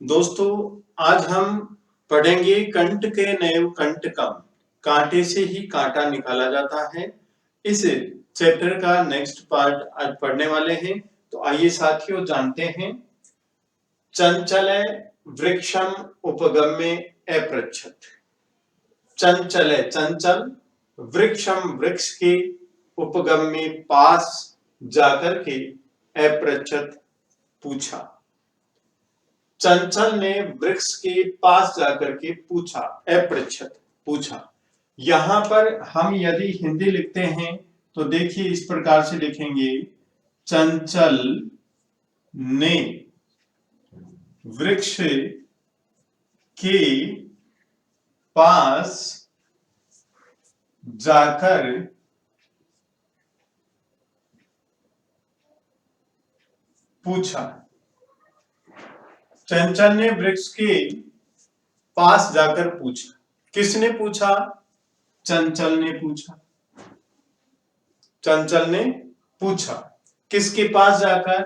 दोस्तों, आज हम पढ़ेंगे कंट के नैव कंटकम, कांटे से ही कांटा निकाला जाता है। इस चैप्टर का नेक्स्ट पार्ट आज पढ़ने वाले हैं। तो आइए साथियों जानते हैं। चंचले वृक्षम उपगम्य अपृच्छत। चंचले चंचल, वृक्षम वृक्ष के, उपगम्य पास जाकर के, अपृच्छत पूछा। चंचल ने वृक्ष के पास जाकर के पूछा, अपृच्छत पूछा। यहां पर हम यदि हिंदी लिखते हैं तो देखिए इस प्रकार से लिखेंगे, चंचल ने वृक्ष के पास जाकर पूछा। चंचल ने वृक्ष के पास जाकर पूछा। किसने पूछा? चंचल ने पूछा। चंचल ने पूछा किसके पास जाकर?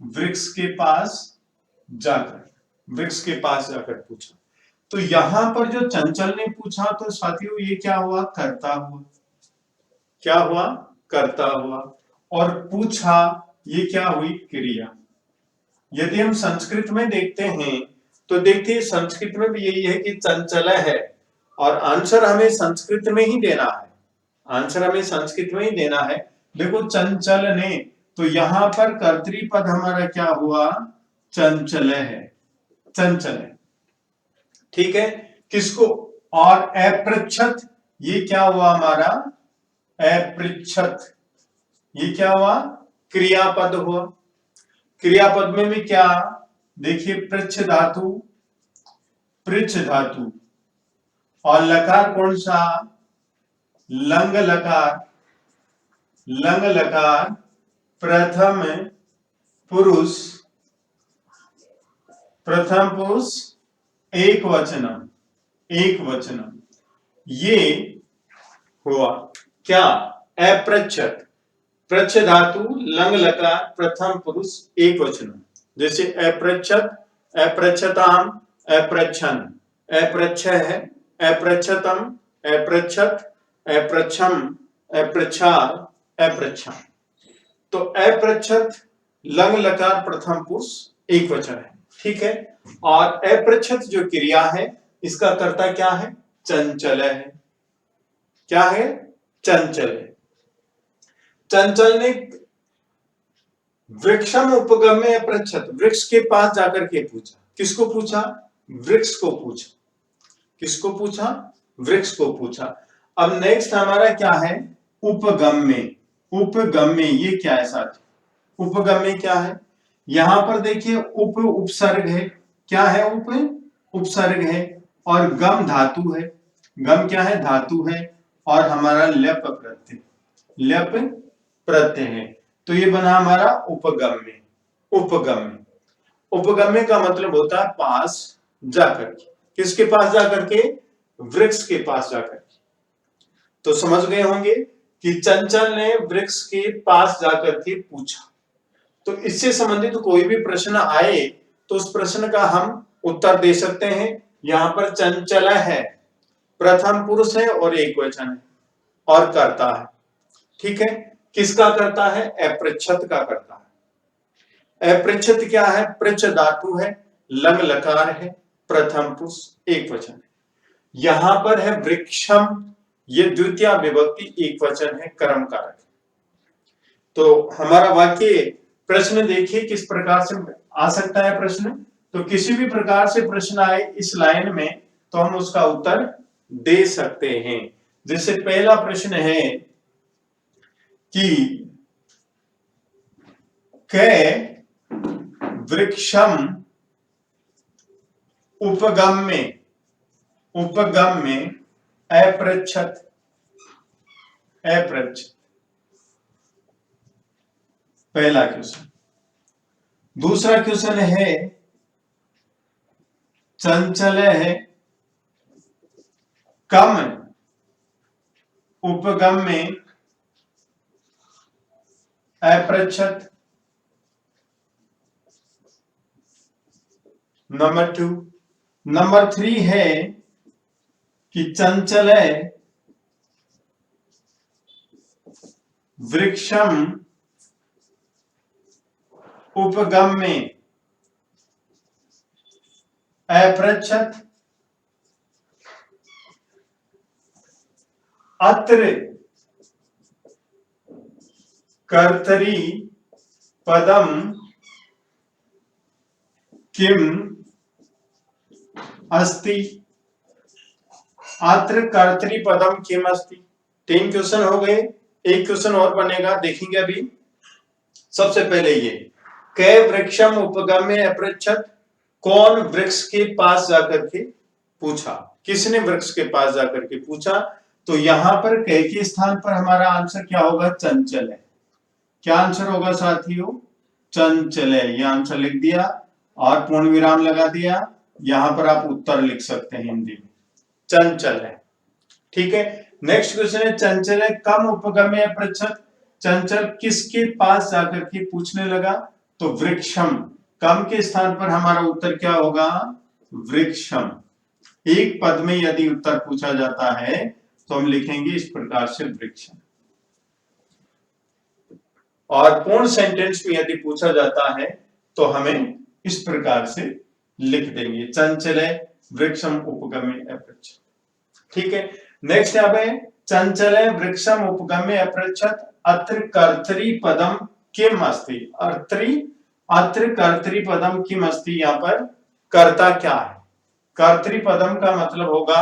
वृक्ष के पास जाकर। वृक्ष के पास जाकर पूछा। तो यहां पर जो चंचल ने पूछा, तो साथियों ये क्या हुआ? कर्ता हुआ। क्या हुआ? कर्ता हुआ। और पूछा ये क्या हुई? क्रिया। यदि हम संस्कृत में देखते हैं तो देखिए संस्कृत में भी यही है कि चंचल है, और आंसर हमें संस्कृत में ही देना है। आंसर हमें संस्कृत में ही देना है। देखो चंचल ने, तो यहां पर कर्तृपद हमारा क्या हुआ? चंचल है। चंचल है, ठीक है। किसको? और अपृच्छत, ये क्या हुआ हमारा? अपृच्छत, ये क्या हुआ? क्रियापद हुआ। क्रियापद में भी क्या? देखिए पृच्छ धातु, पृच्छ धातु, और लकार कौन सा? लंग लकार। लंग लकार प्रथम पुरुष, प्रथम पुरुष एक वचनम, एक वचनम, ये हुआ क्या? अपृच्छत। पृच्छ धातु, लंग लकार, प्रथम पुरुष एक वचनम। जैसे अपृच्छत, अपृच्छताम, अपृच्छन, अपृच्छ है, अपृच्छतम, अपृच्छत, अपृच्छम, अपृच्छार, अपृच्छम। तो अपृच्छत, लंग लकार, प्रथम पुरुष एक वचन है, ठीक है। और अपृच्छत जो क्रिया है, इसका कर्ता क्या है? चंचल है। क्या है? चंचल है। चंचल ने वृक्षम उपगम्य अपृच्छत, वृक्ष के पास जाकर के पूछा। किसको पूछा? वृक्ष को पूछा। किसको पूछा? वृक्ष को पूछा। अब नेक्स्ट हमारा क्या है? उपगम्य। उपगम्य ये क्या है साथी? उपगम्य क्या है? यहां पर देखिए उप उपसर्ग है। क्या है? उप उपसर्ग है, और गम धातु है। गम क्या है? धातु है, और हमारा ल्यप प्रत्यय, ल्यप प्रत्यय है। तो ये बना हमारा उपगम्य। उपगम्य, उपगम्य का मतलब होता है पास जाकर के। किसके पास जाकर के? वृक्ष के पास जाकर के। तो समझ गए होंगे कि चंचल ने वृक्ष के पास जाकर के पूछा। तो इससे संबंधित कोई भी प्रश्न आए तो उस प्रश्न का हम उत्तर दे सकते हैं। यहां पर चंचल है, प्रथम पुरुष है और एक वचन है, और करता है, ठीक है। किसका करता है? अपृच्छत का करता है। अपृच्छत क्या है? पृच्छ धातु है, लंग लकार है, प्रथम पुरुष एक वचन है। यहां पर है वृक्षम, ये द्वितीय विभक्ति एक वचन है, कर्म कारक। तो हमारा वाक्य प्रश्न देखिए किस प्रकार से आ सकता है प्रश्न। तो किसी भी प्रकार से प्रश्न आए इस लाइन में तो हम उसका उत्तर दे सकते हैं। जैसे पहला प्रश्न है कि कै वृक्षम उपगम्य, उपगम्य अपृच्छत, अपृच्छत, पहला क्वेश्चन। दूसरा क्वेश्चन है चंचल है कम उपगम्य अपृच्छत, नंबर 2। नंबर 3 है कि चंचले वृक्षम उपगम्य अपृच्छत् अत्र कर्तरी पदम किम अस्ति। अत्र कर्तरी पदम किम अस्ति। 3 क्वेश्चन हो गए, एक क्वेश्चन और बनेगा, देखेंगे अभी। सबसे पहले ये कै वृक्षम उपगम्य अपृच्छत्, कौन वृक्ष के पास जाकर के पूछा, किसने वृक्ष के पास जाकर के पूछा। तो यहां पर कै के स्थान पर हमारा आंसर क्या होगा, चंचल है। क्या आंसर होगा साथियों, चंचल है। यह आंसर लिख दिया और पूर्ण विराम लगा दिया। यहां पर आप उत्तर लिख सकते हैं हिंदी में, चंचल है। ठीक है, नेक्स्ट क्वेश्चन है चंचल है कम उपगम्य अपृच्छत्, चंचल किसके पास जाकर के पूछने लगा। तो वृक्षम, कम के स्थान पर हमारा उत्तर क्या होगा, वृक्षम। एक पद में यदि उत्तर पूछा जाता है तो हम लिखेंगे इस प्रकार से वृक्षम, और पूर्ण सेंटेंस में यदि पूछा जाता है तो हमें इस प्रकार से लिख देंगे, चंचल है वृक्षम उपगम्य अपृच्छत्। ठीक है, नेक्स्ट यहाँ पे चंचल है वृक्षम उपगम्य अपृच्छत् अत्र कर्तरी पदम किम अस्ति। अत्र कर्तरी पदम किम अस्ति, यहाँ पर कर्ता क्या है। कर्तरी पदम का मतलब होगा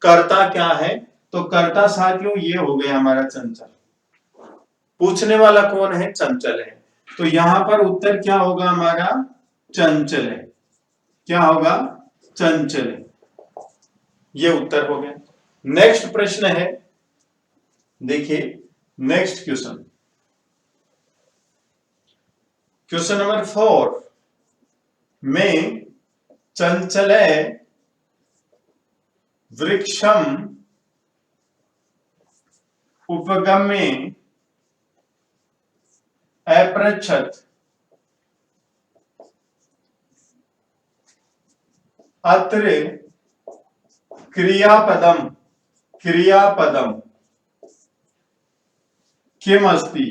कर्ता क्या है, तो कर्ता साथियों ये हो गया हमारा चंचल। पूछने वाला कौन है, चंचल है। तो यहां पर उत्तर क्या होगा हमारा, चंचल है। क्या होगा, चंचल है। ये उत्तर हो गया। नेक्स्ट प्रश्न है, देखिए नेक्स्ट क्वेश्चन, क्वेश्चन नंबर 4 में चंचल वृक्षम उपगम्य अपृच्छत् अत्र क्रियापदम किम अस्ति।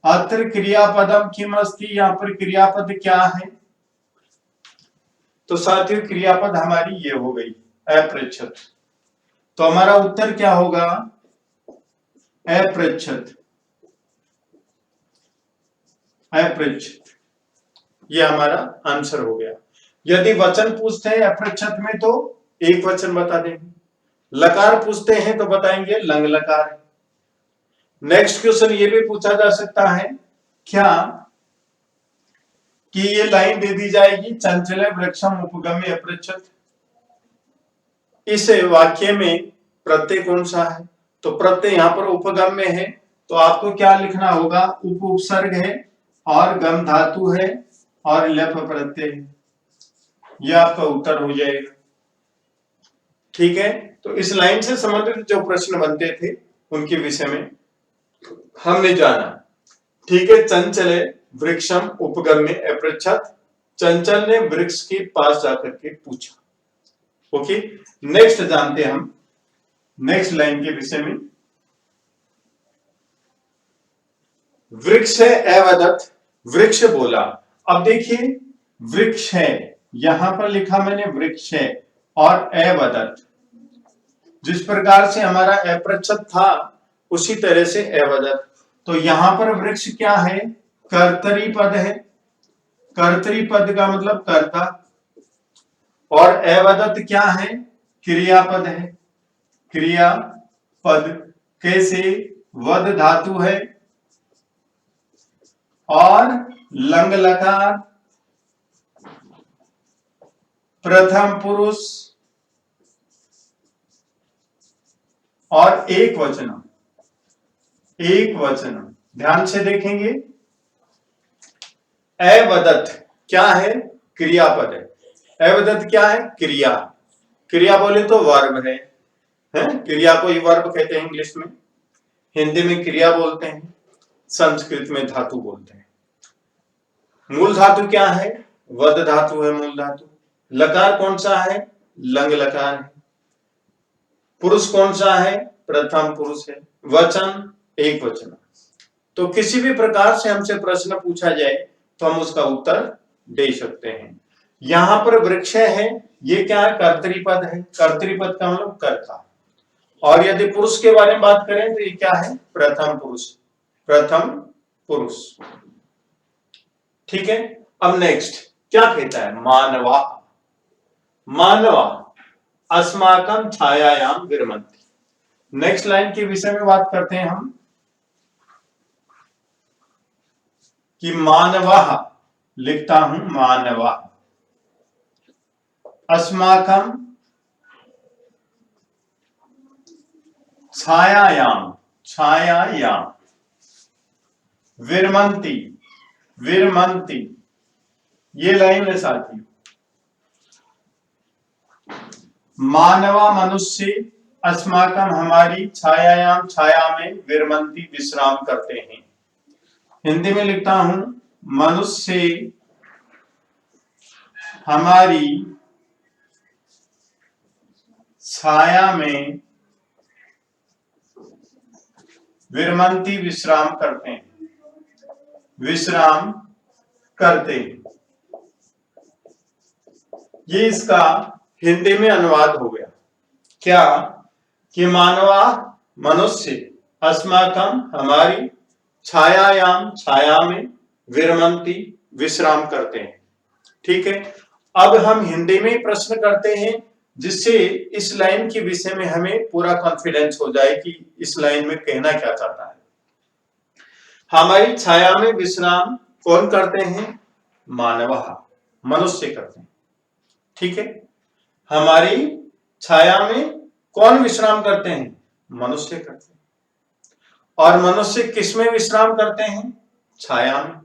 अत्र क्रियापदम किम अस्ति, यहां पर क्रियापद क्या है। तो साथियों क्रियापद हमारी ये हो गई अपृच्छत्, तो हमारा उत्तर क्या होगा, अपृच्छत्। ये हमारा आंसर हो गया। यदि वचन पूछते हैं अपृच्छत् में तो एक वचन बता देंगे, लकार पूछते हैं तो बताएंगे लंग लकार। नेक्स्ट क्वेश्चन ये भी पूछा जा सकता है क्या कि ये लाइन दे दी जाएगी चंचल वृक्षम उपगम्य अपृच्छत्, इस वाक्य में प्रत्यय कौन सा है। तो प्रत्यय यहां पर उपगम्य है, तो आपको क्या लिखना होगा, उप उपसर्ग है और गम धातु है और लप प्रत्यय है। यह आपका उत्तर हो जाएगा। ठीक है, तो इस लाइन से संबंधित जो प्रश्न बनते थे उनके विषय में हमने जाना। ठीक है, चंचल वृक्षम उपगम्य अपृच्छत्, चंचल ने वृक्ष के पास जाकर के पूछा। ओके, नेक्स्ट जानते हैं हम नेक्स्ट लाइन के विषय में। वृक्ष है अवदत्, वृक्ष बोला। अब देखिए वृक्ष है, यहां पर लिखा मैंने वृक्ष है और अवदत्, जिस प्रकार से हमारा अपृच्छत् था उसी तरह से अवदत्। तो यहां पर वृक्ष क्या है, कर्तरी पद है। कर्तरी पद का मतलब कर्ता, और अवदत् क्या है, क्रियापद है। क्रियापद कैसे, वद धातु है और लंग लकार, प्रथम पुरुष और एक वचन। ध्यान से देखेंगे, अवदत् क्या है, क्रियापद है। अवदत् क्या है, क्रिया बोले तो वर्ब है, क्रिया को ही वर्ब कहते हैं इंग्लिश में, हिंदी में क्रिया बोलते हैं, संस्कृत में धातु बोलते हैं। मूल धातु क्या है, वद धातु है मूल धातु। लकार कौन सा है? लंग लकार है। पुरुष कौन सा है? प्रथम पुरुष है। वचन एक वचन। तो किसी भी प्रकार से हमसे प्रश्न पूछा जाए तो हम उसका उत्तर दे सकते हैं। यहां पर वृक्ष है, ये क्या है? कर्तृपद है। कर्तृपद का मतलब कर्ता। और यदि पुरुष के बारे में बात करें तो ये क्या है? प्रथम पुरुष। प्रथम पुरुष। ठीक है। अब नेक्स्ट क्या कहता है? मानवा। मानवा अस्माकं छायायाम विरमन्ति। नेक्स्ट लाइन के विषय में बात करते हैं हम कि मानवा, लिखता हूं मानवा, अस्माकं छायायाम, छायायाम, विरमन्ति, विरमन्ति। ये लाइन है साथियों। मानवा मनुष्य, अस्माकं हमारी, छायायाम छाया में, विरमन्ति विश्राम करते हैं। हिंदी में लिखता हूं मनुष्य हमारी छाया में विरमन्ति विश्राम करते हैं, विश्राम करते हैं। ये इसका हिंदी में अनुवाद हो गया। क्या? कि मानवा मनुष्य, अस्माकं हमारी, छायायाम छाया में, विरमन्ति विश्राम करते हैं। ठीक है। अब हम हिंदी में प्रश्न करते हैं जिससे इस लाइन के विषय में हमें पूरा कॉन्फिडेंस हो जाए कि इस लाइन में कहना क्या चाहता है। हमारी छाया में विश्राम कौन करते हैं? मानवा, मनुष्य करते हैं। ठीक है। हमारी छाया में कौन विश्राम करते हैं? मनुष्य करते हैं। और मनुष्य किस में विश्राम करते हैं? छाया में।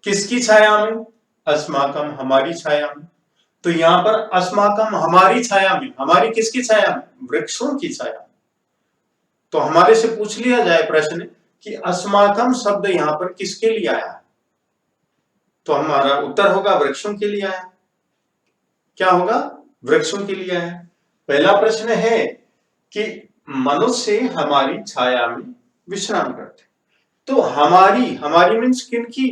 किसकी छाया में? अस्माकं हमारी छाया में। तो यहां पर अस्माकं हमारी छाया में, हमारी किसकी छाया में? वृक्षों की छाया में। तो हमारे से पूछ लिया जाए प्रश्न कि अस्माकं शब्द यहां पर किसके लिए आया है, तो हमारा उत्तर होगा वृक्षों के लिए आया। क्या होगा? वृक्षों के लिए आया। पहला प्रश्न है कि मनुष्य हमारी छाया में विश्राम करते, तो हमारी, हमारी मीन्स किनकी?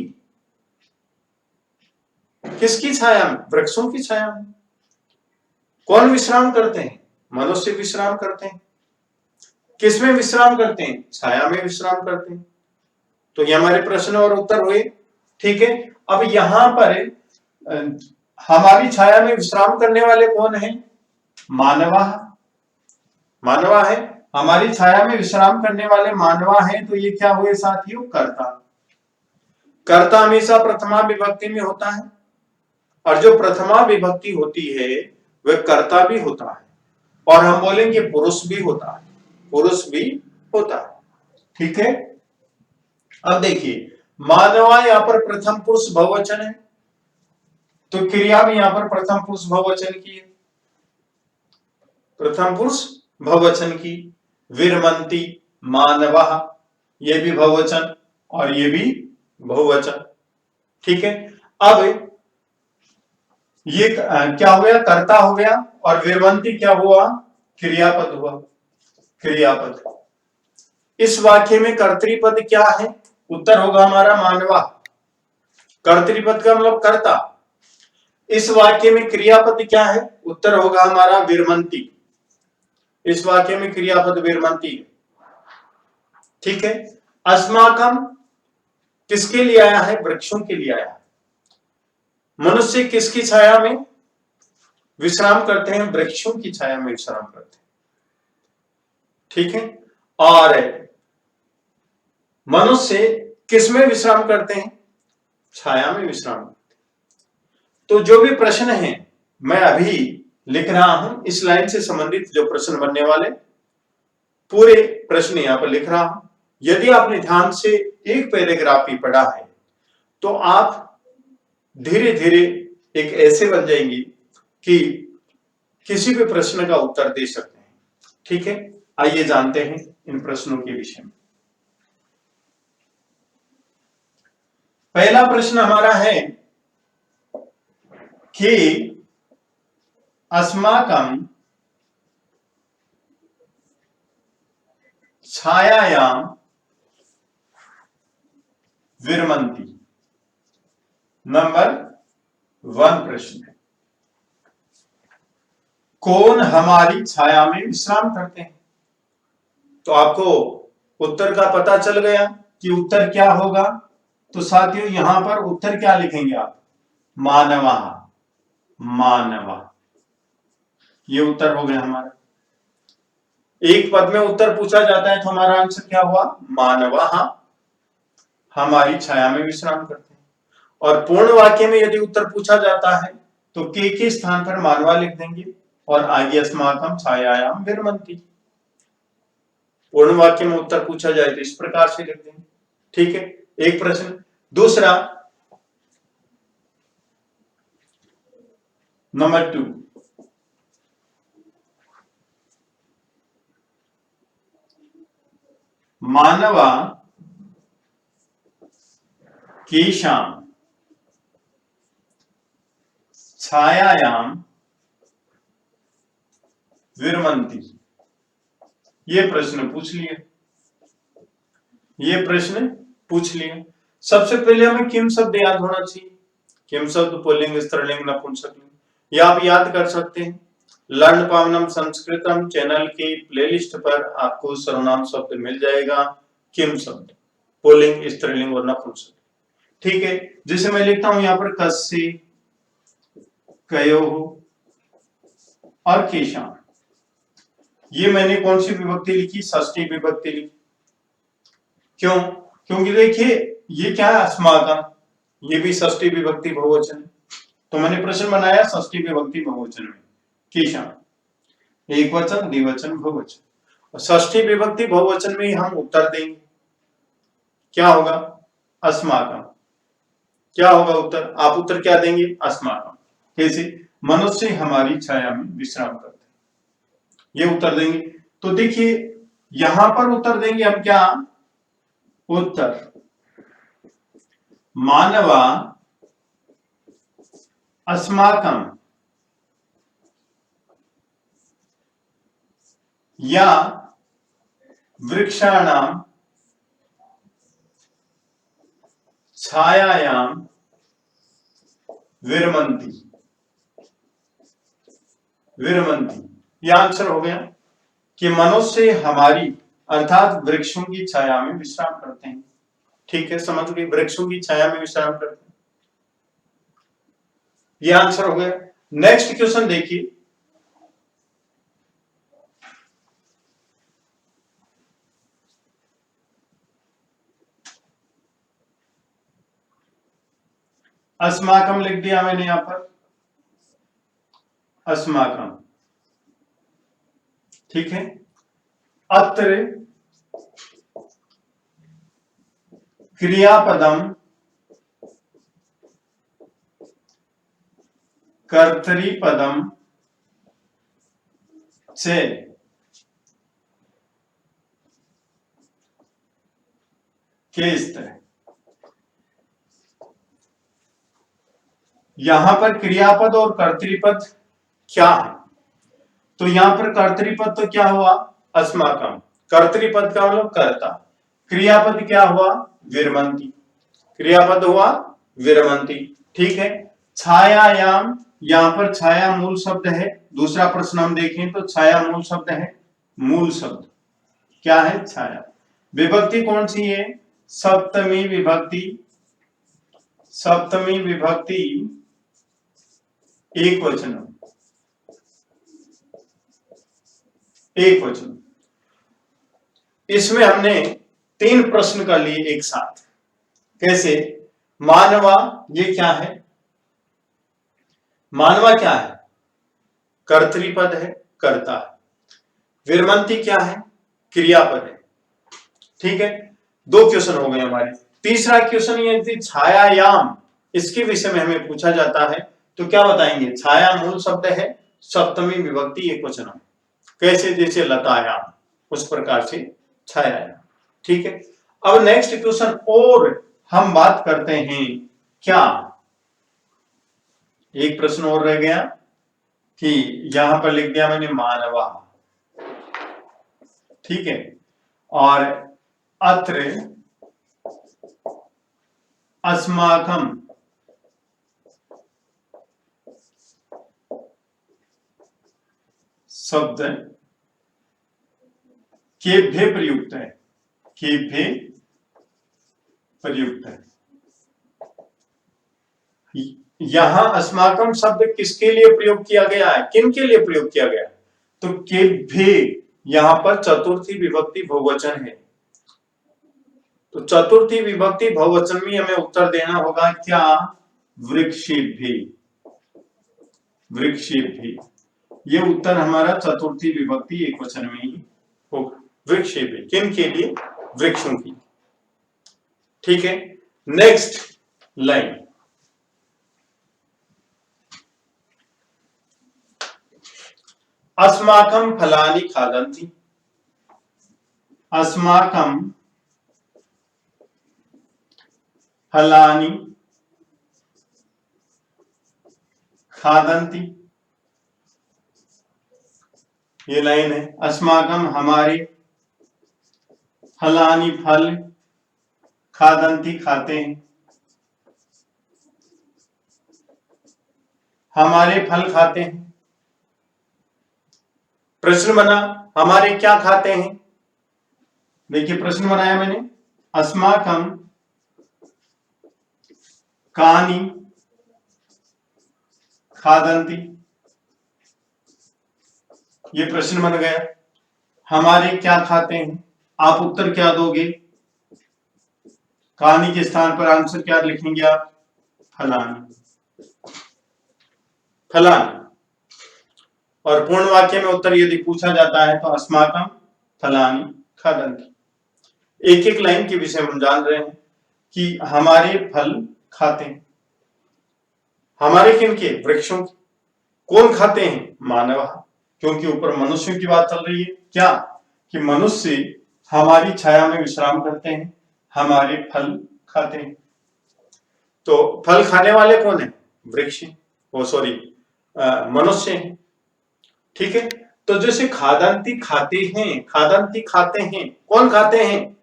किसकी छाया में? वृक्षों की छाया में। कौन विश्राम करते हैं? मनुष्य विश्राम करते हैं। किसमें विश्राम करते हैं? छाया में विश्राम करते हैं। तो ये हमारे प्रश्न और उत्तर हुए। ठीक है। अब यहां पर हमारी छाया में विश्राम करने वाले कौन है? मानवा। मानवा है। हमारी छाया में विश्राम करने वाले मानवा है। तो ये क्या हुए साथियों? कर्ता। कर्ता हमेशा प्रथमा विभक्ति में होता है, और जो प्रथमा विभक्ति होती है वह कर्ता भी होता है, और हम बोलेंगे पुरुष भी होता है, पुरुष भी होता है। ठीक है। अब देखिए, मानवा यहां पर प्रथम पुरुष बहुवचन है, तो क्रिया भी यहां पर प्रथम पुरुष बहुवचन की है, प्रथम पुरुष बहुवचन की। विरमन्ति, मानवा, ये भी बहुवचन और ये भी बहुवचन। ठीक है। अब ये क्या हो गया? कर्ता हो गया, और विरमन्ति क्या हुआ? क्रियापद हुआ, क्रियापद। इस वाक्य में कर्तृपद क्या है? उत्तर होगा हमारा मानवा। कर्तृपद का मतलब कर्ता। इस वाक्य में क्रियापद क्या है? उत्तर होगा हमारा विरमन्ति। इस वाक्य में क्रियापद विरमन्ति। ठीक है। अस्माकं किसके लिए आया है? वृक्षों के लिए आया है। मनुष्य किसकी छाया में विश्राम करते हैं? वृक्षों की छाया में विश्राम करते हैं। ठीक है। और मनुष्य किस में विश्राम करते हैं? छाया में विश्राम करते हैं। तो जो भी प्रश्न है मैं अभी लिख रहा हूं, इस लाइन से संबंधित जो प्रश्न बनने वाले, पूरे प्रश्न यहां पर लिख रहा हूं। यदि आपने ध्यान से एक पैराग्राफ भी पढ़ा है तो आप धीरे धीरे एक ऐसे बन जाएंगी कि किसी भी प्रश्न का उत्तर दे सकते हैं। ठीक है। आइए जानते हैं इन प्रश्नों के विषय में। पहला प्रश्न हमारा है कि अस्माकं छायायां विरमन्ति। नंबर 1 प्रश्न, कौन हमारी छाया में विश्राम करते हैं? तो आपको उत्तर का पता चल गया कि उत्तर क्या होगा। तो साथियों यहां पर उत्तर क्या लिखेंगे आप? मानवा, मानवा, ये उत्तर हो गया हमारा। एक पद में उत्तर पूछा जाता है तो हमारा आंसर क्या हुआ? मानवा हमारी छाया में विश्राम करते हैं। और पूर्ण वाक्य में यदि उत्तर पूछा जाता है तो के स्थान पर मानवा लिख देंगे और आगे अस्माकं छायायां विरमन्ति। पूर्ण वाक्य में उत्तर पूछा जाए तो इस प्रकार से लिख देंगे। ठीक है, एक प्रश्न। दूसरा, नंबर 2, मानवा केषां छायायां विरमन्ति। ये प्रश्न पूछ लिया, ये प्रश्न पूछ लिया। सबसे पहले हमें किम शब्द याद होना चाहिए। किम शब्द पुल्लिंग, स्त्रीलिंग, नपुंसकलिंग, ये आप याद कर सकते हैं। लर्न पावनम संस्कृतम चैनल की प्लेलिस्ट पर आपको सर्वनाम शब्द मिल जाएगा। किम शब्द पुल्लिंग, स्त्रीलिंग और नपुंसकलिंग। ठीक है, जिसे मैं लिखता हूं यहां पर कस्य, कयोः और केषां। ये मैंने कौन सी विभक्ति लिखी? षष्ठी विभक्ति लिखी। क्यों? क्योंकि देखिए ये क्या है? अस्माकं, ये भी षष्ठी विभक्ति बहुवचन है। तो मैंने प्रश्न बनाया षष्ठी विभक्ति बहुवचन में। केषां एक वचन, द्विवचन, बहुवचन। और षष्ठी विभक्ति बहुवचन में ही हम उत्तर देंगे। क्या होगा? अस्माकं। क्या होगा उत्तर? आप उत्तर क्या देंगे? अस्माकं। कैसे? मनुष्य हमारी छाया में विश्राम करते हैं, ये उत्तर देंगे। तो देखिए यहां पर उत्तर देंगे हम क्या? उत्तर मानवा अस्माकं या वृक्षाणां छायायां विरमन्ति। विरमन्ति, यह आंसर हो गया कि मनुष्य हमारी अर्थात वृक्षों की छाया में विश्राम करते हैं। ठीक है, समझ गए? वृक्षों की छाया में विश्राम करते हैं, यह आंसर हो गया। नेक्स्ट क्वेश्चन देखिए, अस्माकं लिख दिया मैंने यहां पर, अस्माकं। ठीक है, अत्र क्रियापदम कर्तरीपदम च के स्तर। यहां पर क्रियापद और कर्तरीपद क्या है? तो यहां पर कर्तरीपद तो क्या हुआ? अस्माकं। कर्तरीपद का मतलब कर्ता। क्रियापद क्या हुआ? विरमन्ति। क्रियापद हुआ विरमन्ति। ठीक है, छायायाम, यहां पर छाया मूल शब्द है। दूसरा प्रश्न हम देखें तो छाया मूल शब्द है। मूल शब्द क्या है? छाया। विभक्ति कौन सी है? सप्तमी विभक्ति। सप्तमी विभक्ति एक वचन, एक वचन। इसमें हमने 3 प्रश्न कर लिए एक साथ। कैसे? मानवा, ये क्या है? मानवा क्या है? कर्तरीपद है, कर्ता है। विरमन्ति क्या है? क्रियापद है। ठीक है, 2 क्वेश्चन हो गए हमारे। तीसरा क्वेश्चन ये थी छायायाम, इसके विषय में हमें पूछा जाता है तो क्या बताएंगे? छाया मूल शब्द है, सप्तमी विभक्ति एक वचन। कैसे? जैसे लतायाम, उस प्रकार से छायायाम। ठीक है, अब नेक्स्ट क्वेश्चन और हम बात करते हैं क्या? एक प्रश्न और रह गया, कि यहां पर लिख दिया मैंने मानवा, ठीक है, और अत्र अस्माकम शब्द केभ्य प्रयुक्त है, केभ्य प्रयुक्त है। यहां अस्माकम शब्द किसके लिए प्रयोग किया गया है, किन के लिए प्रयोग किया गया है? तो केभ्य यहां पर चतुर्थी विभक्ति बहुवचन है, तो चतुर्थी विभक्ति बहुवचन में हमें उत्तर देना होगा क्या, वृक्षेभ्य, वृक्षेभ्य। ये उत्तर हमारा चतुर्थी विभक्ति एक वचन में ही होगा, वृक्षेभ्य, किन के लिए, वृक्षों की, ठीक है। नेक्स्ट लाइन, अस्माकं फलानि खादन्ति, अस्माकं फलानि खादन्ति, ये लाइन है। अस्माकं हमारे, फलानि फल, खादन्ति खाते हैं, हमारे फल खाते हैं। प्रश्न बना हमारे क्या खाते हैं, देखिए प्रश्न बनाया मैंने, अस्माकं कानि खादन्ति, ये प्रश्न बन गया। हमारे क्या खाते हैं, आप उत्तर क्या दोगे, कानि के स्थान पर आंसर क्या लिखेंगे आप, फलानी, फलानी। और पूर्ण वाक्य में उत्तर यदि पूछा जाता है तो अस्माकं फलानि खादन्ति। एक एक लाइन के विषय हम जान रहे हैं कि हमारे फल खाते हैं, हमारे किनके, वृक्षों के। कौन खाते हैं, मानव, क्योंकि ऊपर मनुष्यों की बात चल रही है, क्या कि मनुष्य हमारी छाया में विश्राम करते हैं, हमारे फल खाते हैं। तो फल खाने वाले कौन है, वृक्ष, वो सॉरी मनुष्य हैं, ठीक है। तो जैसे खादन्ति खाते हैं, खादन्ति खाते हैं, कौन खाते हैं,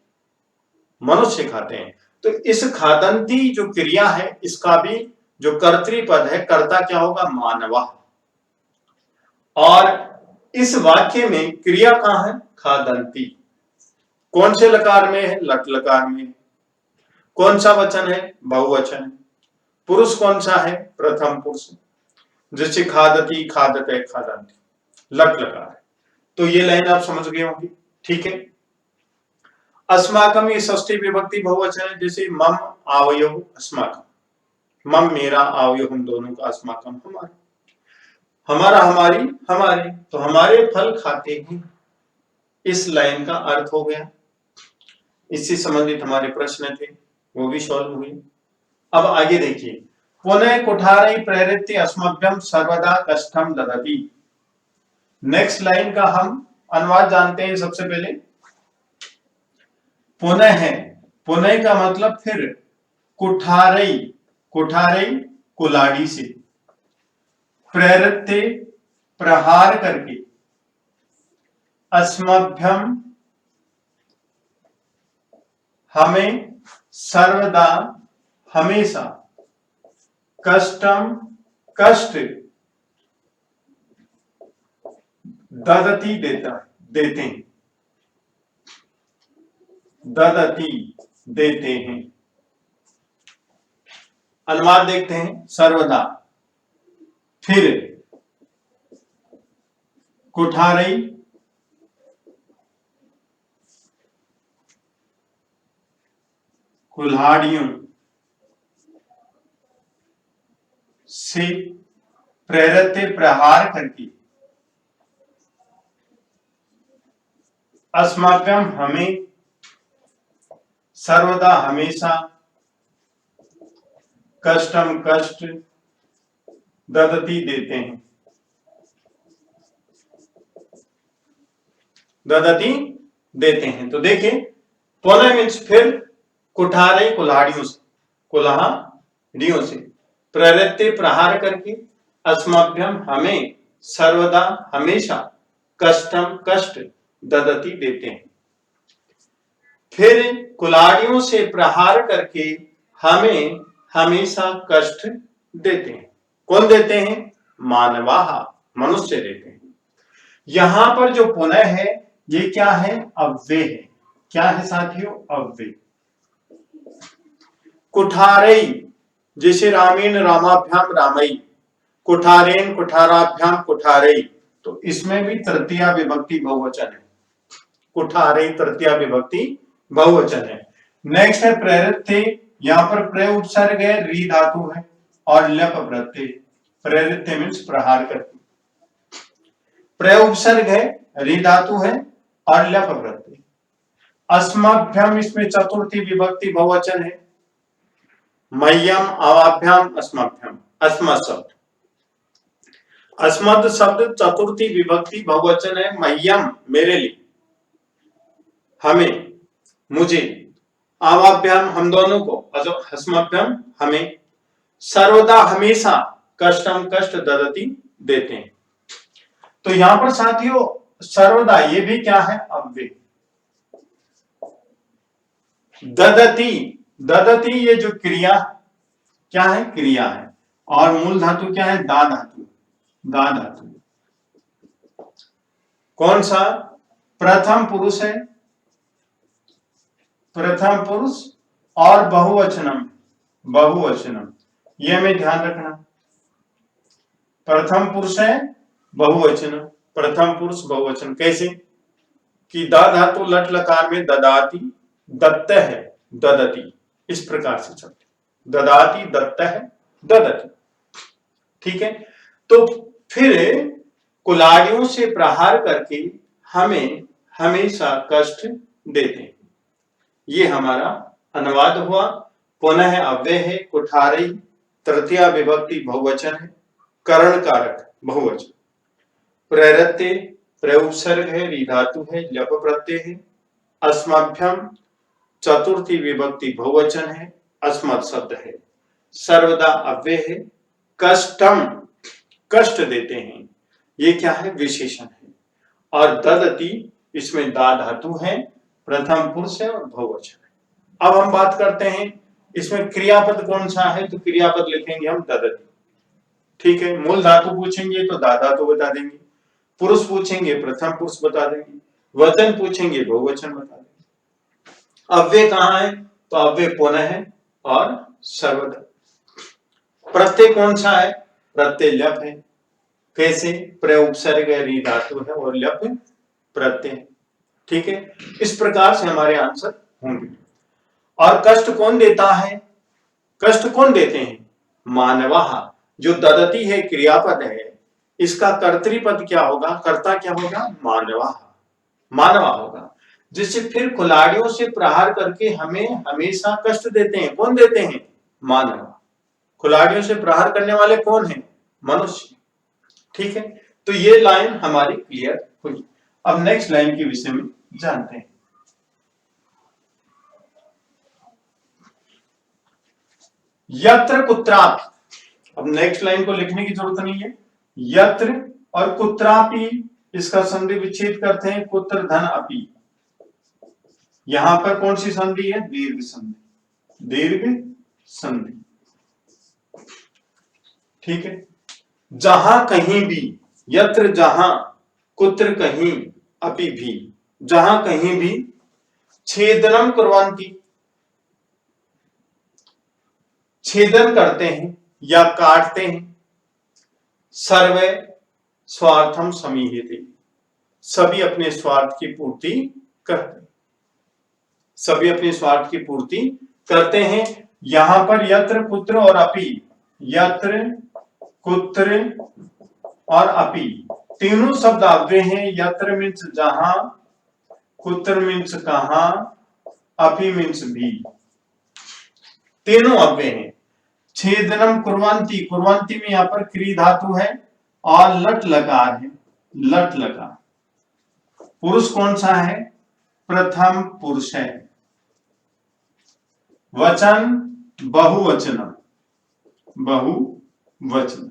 मनुष्य खाते हैं। तो इस खादन्ति जो क्रिया है, इसका भी जो कर्तृपद है, कर्ता क्या होगा, मानवा। और इस वाक्य में क्रिया कहां है, खादन्ति, कौन से लकार में है, लट लकार में। कौन सा वचन है, बहुवचन है। पुरुष कौन सा है, प्रथम पुरुष, जैसे खादती, खादते, खादन्ति, लट लकार है। तो ये लाइन आप समझ गए होंगे, ठीक है। अस्माकम ये षष्ठी विभक्ति बहुवचन है, जैसे मम आवयो अस्माकम, मम मेरा, आवयो हम दोनों का, अस्माकम हमारा, हमारा हमारी हमारे, तो हमारे फल खाते हैं। इस लाइन का अर्थ हो गया। इससे संबंधित हमारे प्रश्न थे, वो भी सॉल्व हुए। अब आगे देखिए, पुनः कुठारै प्रेरित्य अस्मभ्यं सर्वदा कष्टम ददति। नेक्स्ट लाइन का हम अनुवाद जानते हैं। सबसे पहले पुनः है, पुनः का मतलब फिर, कुठारै, कुठारै कुलाड़ी से, प्रेरित्य प्रहार करके, अस्मभ्यम हमें, सर्वदा हमेशा, कष्टम कष्ट, ददति देता देते हैं, ददति देते हैं। अनुवाद देखते हैं, सर्वदा, फिर कुठारै कुल्हाड़ियों से, प्रेरित प्रहार करके, अस्मभ्यम हमें, सर्वदा हमेशा, कष्टम कष्ट, ददति देते हैं, ददति देते हैं। तो देखिए, पुनः मीन्स फिर, कुठारै कुल्हाड़ियों से, कुल्हाड़ियों से, प्रेरित प्रहार करके, अस्मभ्यम हमें, सर्वदा हमेशा, कष्टम कष्ट, ददति देते हैं। फिर कुल्हाड़ियों से प्रहार करके हमें हमेशा कष्ट देते हैं। कौन देते हैं? मानवाहा, मनुष्य देते हैं। यहां पर जो पुनः है ये क्या है? अव्यय है। क्या है साथियों? अव्यय। कुठारई, जैसे रामेण रामाभ्याम रामई, कुठारेन कुठाराभ्याम कुठारई, तो इसमें भी तृतीया विभक्ति बहुवचन है। कुठारई तृतीया विभक्ति बहुवचन है। नेक्स्ट है प्रेरित थे, यहां पर प्रे उपसर्ग है, री धातु है और लप प्रत्यय। प्रेरित मीन्स प्रहार करके, प्रे उपसर्ग है, री धातु है और लप प्रत्यय। अस्मभ्यम, इसमें चतुर्थी विभक्ति बहुवचन है। मह्यम अवाभ्याम अस्मभ्यम, अस्मत् शब्द, अस्मत् शब्द चतुर्थी विभक्ति बहुवचन है। मह्यम मेरे लिए, हमें, मुझे, अवाभ्याम हम दोनों को, अस्मभ्यम हमें, सर्वदा हमेशा, कष्टम कष्ट, ददति देते हैं। तो यहां पर साथियों सर्वदा ये भी क्या है? अव्यय। ददति, ददति ये जो क्रिया क्या है? क्रिया है। और मूल धातु क्या है? दा धातु, दा धातु। कौन सा? प्रथम पुरुष है, प्रथम पुरुष और बहुवचनम, बहुवचनम, ये हमें ध्यान रखना। प्रथम पुरुष है, बहुवचन, प्रथम पुरुष बहुवचन। कैसे? कि दा धातु लट लकार में ददाती, दत्त है, ददति, इस प्रकार से चलते, ददाती, दत्त है, ददति। ठीक है। तो फिर कुल्हाड़ियों से प्रहार करके हमें हमेशा कष्ट देते हैं। ये हमारा अनुवाद हुआ। पुनः अव्यय है, कुठारई तृतीया विभक्ति बहुवचन है, करण कारक बहुवचन। प्रेरते प्रउपसर्ग है, री धातु है, लप प्रत्यय है। अस्मभ्यम चतुर्थी विभक्ति बहुवचन है, अस्मत् शब्द है। सर्वदा अव्यय है। कष्टम कष्ट देते हैं, ये क्या है? विशेषण है। और ददति, इसमें दा धातु है, प्रथम पुरुष है और बहुवचन है। अब हम बात करते हैं इसमें क्रियापद कौन सा है, तो क्रियापद लिखेंगे हम ददति। ठीक है। मूल धातु पूछेंगे तो दा धातु बता देंगे, पुरुष पूछेंगे प्रथम पुरुष बता देंगे, वचन पूछेंगे बहुवचन बता देंगे। अव्यय कहाँ है? तो अव्यय पुनः है और सर्वदा। प्रत्यय कौन सा है? प्रत्यय लप है। कैसे? प्र उपसर्ग री धातु है और लप प्रत्यय। ठीक है। इस प्रकार से हमारे आंसर होंगे। और कष्ट कौन देता है? कष्ट कौन देते हैं? मानवाः। जो ददति है क्रियापद है, इसका कर्तृपद क्या होगा? कर्ता क्या होगा? मानवाः, मानवा होगा। जिससे फिर कुल्हाड़ियों से प्रहार करके हमें हमेशा कष्ट देते हैं। कौन देते हैं? मानवा। कुल्हाड़ियों से प्रहार करने वाले कौन है? मनुष्य। ठीक है। तो ये लाइन हमारी क्लियर हुई। अब नेक्स्ट लाइन के विषय में जानते हैं। यत्र कुत्रापि, अब नेक्स्ट लाइन को लिखने की जरूरत नहीं है। यत्र और कुत्रापि, इसका संधि विच्छेद करते हैं, कुत्र धन अपि। यहां पर कौन सी संधि है? दीर्घ संधि, दीर्घ संधि। ठीक है। जहां कहीं भी, यत्र जहां, कुत्र कहीं, अपि भी, जहां कहीं भी, छेदनम कुर्वन्ति, छेदन करते हैं या काटते हैं, सर्वे स्वार्थम समीहते, सभी अपने स्वार्थ की पूर्ति करते हैं, सभी अपने स्वार्थ की पूर्ति करते हैं। यहां पर यत्र कुत्र और अपि, यत्र कुत्र और अपि तीनों शब्द अव्यय हैं। यत्र मीन्स जहां, कुत्र मीन्स कहां, अपि मीन्स भी, तीनों अव्यय हैं। छेदनम कुर्वन्ति, कुर्वन्ति में यहां पर क्री धातु है और लट लकार है, लट लकार। पुरुष कौन सा है? प्रथम पुरुष है। वचन बहुवचन, बहुवचन।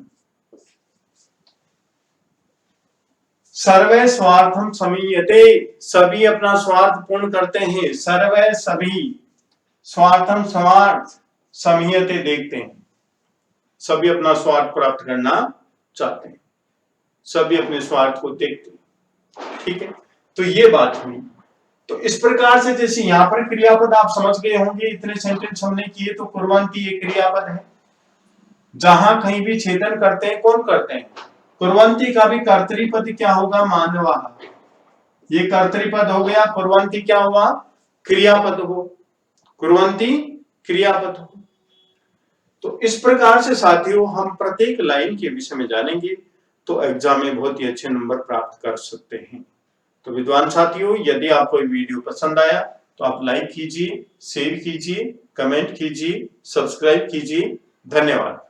सर्वे स्वार्थम समीयते, सभी अपना स्वार्थ पूर्ण करते हैं। सर्वे सभी, स्वार्थम स्वार्थ, समीयते देखते हैं, सभी अपना स्वार्थ प्राप्त करना चाहते हैं, सभी अपने स्वार्थ को देखते हैं। ठीक है, तो ये बात हुई। तो इस प्रकार से जैसे यहां पर क्रियापद आप समझ गए होंगे, इतने सेंटेंस हमने किए। तो कुर्वन्ति ये क्रियापद है, जहां कहीं भी छेदन करते हैं, कौन करते हैं? कुर्वन्ति का भी कर्तृपद क्या होगा? मानवः। ये कर्तृपद हो गया, कुर्वन्ति क्या हुआ? क्रियापद हो, कुर्वन्ति क्रियापद हो। तो इस प्रकार से साथियों हम प्रत्येक लाइन के विषय में जानेंगे, तो एग्जाम में बहुत ही अच्छे नंबर प्राप्त कर सकते हैं। तो विद्वान साथियों, यदि आपको ये वीडियो पसंद आया तो आप लाइक कीजिए, शेयर कीजिए, कमेंट कीजिए, सब्सक्राइब कीजिए। धन्यवाद।